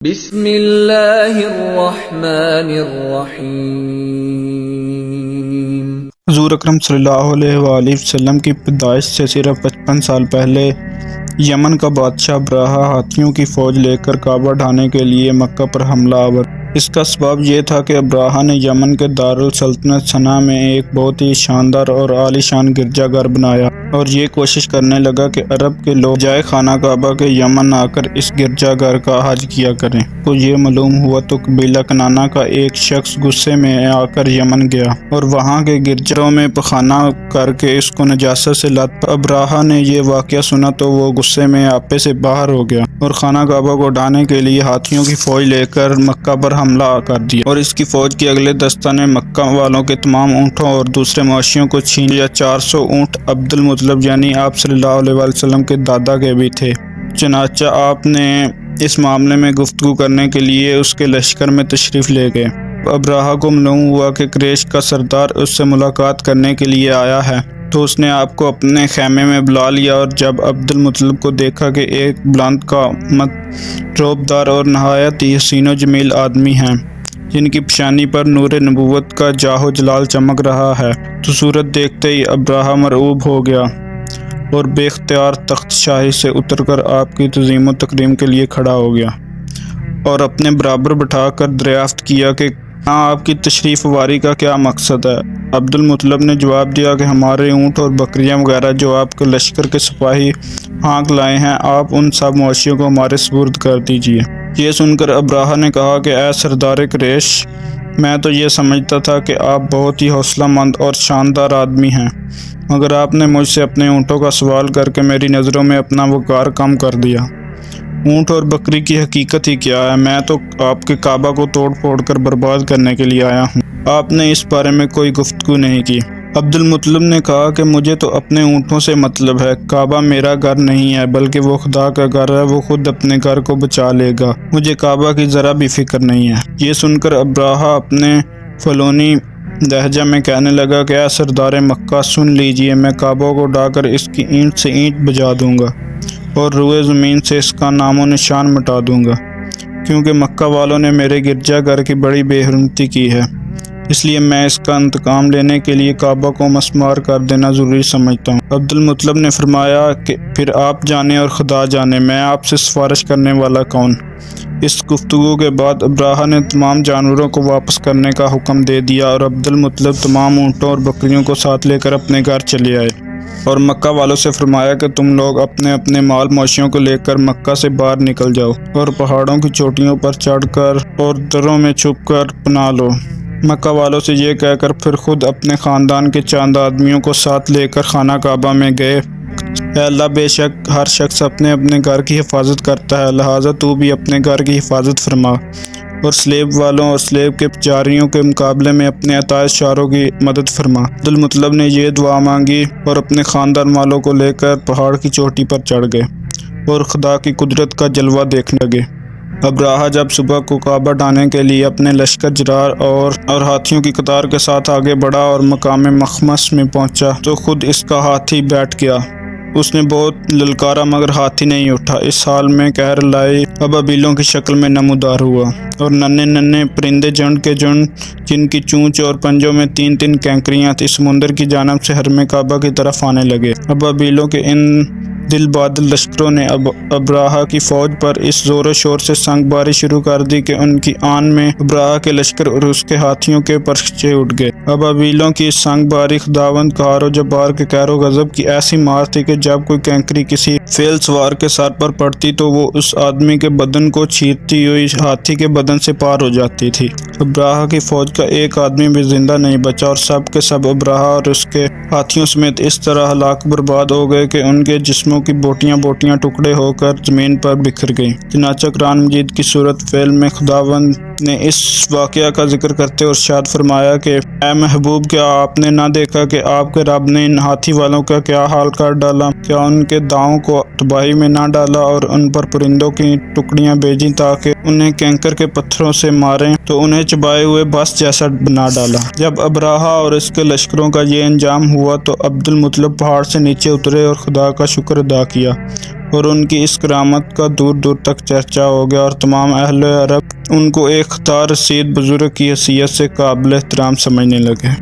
بسم اللہ الرحمن الرحیم۔ حضور اکرم صلی اللہ علیہ وآلہ وسلم کی پیدائش سے صرف 55 سال پہلے یمن کا بادشاہ ابراہا ہاتھیوں کی فوج لے کر کعبہ ڈھانے کے لیے مکہ پر حملہ آور۔ اس کا سبب یہ تھا کہ ابراہا نے یمن کے دارالسلطنت صنعا میں ایک بہت ہی شاندار اور عالی شان گرجا گھر بنایا اور یہ کوشش کرنے لگا کہ عرب کے لوگ جائے خانہ کعبہ کے یمن آ کر اس گرجا گھر کا حج کیا کریں۔ تو یہ معلوم ہوا تو قبیلہ کنانہ کا ایک شخص غصے میں آ کر یمن گیا اور وہاں کے گرجوں میں پخانہ کر کے اس کو نجاست سے لت۔ ابراہا نے یہ واقعہ سنا تو وہ غصے میں آپے سے باہر ہو گیا اور خانہ کعبہ کو ڈھانے کے لیے ہاتھیوں کی فوج لے کر مکہ پر حملہ کر دیا، اور اس کی فوج کے اگلے دستہ نے مکہ والوں کے تمام اونٹوں اور دوسرے مویشیوں کو چھین لیا۔ 400 اونٹ عبد المطلب یعنی آپ صلی اللہ علیہ وسلم کے دادا کے بھی تھے۔ چنانچہ آپ نے اس معاملے میں گفتگو کرنے کے لیے اس کے لشکر میں تشریف لے گئے۔ ابراہا کو معلوم ہوا کہ قریش کا سردار اس سے ملاقات کرنے کے لیے آیا ہے، تو اس نے آپ کو اپنے خیمے میں بلا لیا، اور جب عبد المطلب کو دیکھا کہ ایک بلند قامت، روبدار اور نہایت ہی حسین و جمیل آدمی ہیں جن کی پیشانی پر نور نبوت کا جاہ و جلال چمک رہا ہے، تو صورت دیکھتے ہی ابراہا مرعوب ہو گیا اور بے اختیار تخت شاہی سے اتر کر آپ کی تعظیم و تکریم کے لیے کھڑا ہو گیا اور اپنے برابر بٹھا کر دریافت کیا کہ آپ کی تشریف آوری کا کیا مقصد ہے۔ عبد المطلب نے جواب دیا کہ ہمارے اونٹ اور بکریاں وغیرہ جو آپ کے لشکر کے سپاہی ہانک لائے ہیں، آپ ان سب مویشیوں کو ہمارے سپرد کر دیجیے۔ یہ سن کر ابراہا نے کہا کہ اے سردار قریش، میں تو یہ سمجھتا تھا کہ آپ بہت ہی حوصلہ مند اور شاندار آدمی ہیں، مگر آپ نے مجھ سے اپنے اونٹوں کا سوال کر کے میری نظروں میں اپنا وقار کم کر دیا۔ اونٹ اور بکری کی حقیقت ہی کیا ہے؟ میں تو آپ کے کعبہ کو توڑ پھوڑ کر برباد کرنے کے لیے آیا ہوں۔ آپ نے اس بارے میں کوئی گفتگو نہیں کی۔ عبد المطلب نے کہا کہ مجھے تو اپنے اونٹوں سے مطلب ہے، کعبہ میرا گھر نہیں ہے بلکہ وہ خدا کا گھر ہے، وہ خود اپنے گھر کو بچا لے گا، مجھے کعبہ کی ذرا بھی فکر نہیں ہے۔ یہ سن کر ابراہا اپنے فلونی لہجہ میں کہنے لگا کہ اے سردار مکہ، سن لیجئے، میں کعبہ کو ڈھا کر اس کی اینٹ سے اینٹ بجا دوں گا اور روئے زمین سے اس کا نام و نشان مٹا دوں گا، کیونکہ مکہ والوں نے میرے گرجا گھر کی بڑی بے حرمتی کی ہے، اس لیے میں اس کا انتقام لینے کے لیے کعبہ کو مسمار کر دینا ضروری سمجھتا ہوں۔ عبد المطلب نے فرمایا کہ پھر آپ جانے اور خدا جانے، میں آپ سے سفارش کرنے والا کون؟ اس گفتگو کے بعد ابراہا نے تمام جانوروں کو واپس کرنے کا حکم دے دیا اور عبد المطلب تمام اونٹوں اور بکریوں کو ساتھ لے کر اپنے گھر چلے آئے اور مکہ والوں سے فرمایا کہ تم لوگ اپنے اپنے مال مویشیوں کو لے کر مکہ سے باہر نکل جاؤ اور پہاڑوں کی چوٹیوں پر چڑھ کر اور دروں میں چھپ کر پناہ لو۔ مکہ والوں سے یہ کہہ کر پھر خود اپنے خاندان کے چند آدمیوں کو ساتھ لے کر خانہ کعبہ میں گئے۔ اے اللہ، بے شک ہر شخص اپنے اپنے گھر کی حفاظت کرتا ہے، لہٰذا تو بھی اپنے گھر کی حفاظت فرما اور سلیب والوں اور سلیب کے جاریوں کے مقابلے میں اپنے عطائے شعروں کی مدد فرما۔ عبد المطلب نے یہ دعا مانگی اور اپنے خاندان والوں کو لے کر پہاڑ کی چوٹی پر چڑھ گئے اور خدا کی قدرت کا جلوہ دیکھنے لگے۔ ابراہا جب صبح کو کعبہ ڈھانے کے لیے اپنے لشکر جرار اور ہاتھیوں کی قطار کے ساتھ آگے بڑھا اور مقام مخمس میں پہنچا تو خود اس کا ہاتھی بیٹھ گیا۔ اس نے بہت للکارا مگر ہاتھی نہیں اٹھا۔ اس حال میں قہر لائی ابابیلوں کی شکل میں نمودار ہوا اور ننھے ننھے پرندے جھنڈ کے جھنڈ جن کی چونچ اور پنجوں میں 3 کینکریاں تھیں، سمندر کی جانب سے حرم کعبہ کی طرف آنے لگے۔ ابابیلوں کے ان دل بادل لشکروں نے ابراہا کی فوج پر اس زور و شور سے سنگ باری شروع کر دی کہ ان کی آن میں ابراہا کے لشکر اور اس کے ہاتھیوں کے پرچے اٹھ گئے۔ ابابیلوں کی سنگ باری خداوند قہار و جبار کے قہر و غضب کی ایسی مار تھی کہ جب کوئی کینکری کسی فیل سوار کے سر پر پڑتی تو وہ اس آدمی کے بدن کو چیرتی ہوئی ہاتھی کے بدن سے پار ہو جاتی تھی۔ ابراہا کی فوج کا ایک آدمی بھی زندہ نہیں بچا اور سب کے سب ابراہا اور اس کے ہاتھیوں سمیت اس طرح ہلاک برباد ہو گئے کہ ان کے جسموں کی بوٹیاں بوٹیاں ٹکڑے ہو کر زمین پر بکھر گئیں۔ چنانچہ قرآن مجید کی سورۃ فیل میں خداوند نے اس واقعہ کا ذکر کرتے اور ارشاد فرمایا کہ اے محبوب، کیا آپ نے نہ دیکھا کہ آپ کے رب نے ان ہاتھی والوں کا کیا حال کر ڈالا؟ کیا ان کے داؤں کو تباہی میں نہ ڈالا اور ان پر پرندوں کی ٹکڑیاں بھیجیں تاکہ انہیں کینکر کے پتھروں سے ماریں تو انہیں چبائے ہوئے بس جیسا بنا ڈالا۔ جب ابراہا اور اس کے لشکروں کا یہ انجام ہوا تو عبد المطلب پہاڑ سے نیچے اترے اور خدا کا شکر ادا کیا اور ان کی اس کرامت کا دور دور تک چرچا ہو گیا اور تمام اہل عرب ان کو ایک خطا رسید بزرگ کی حیثیت سے قابل احترام سمجھنے لگے۔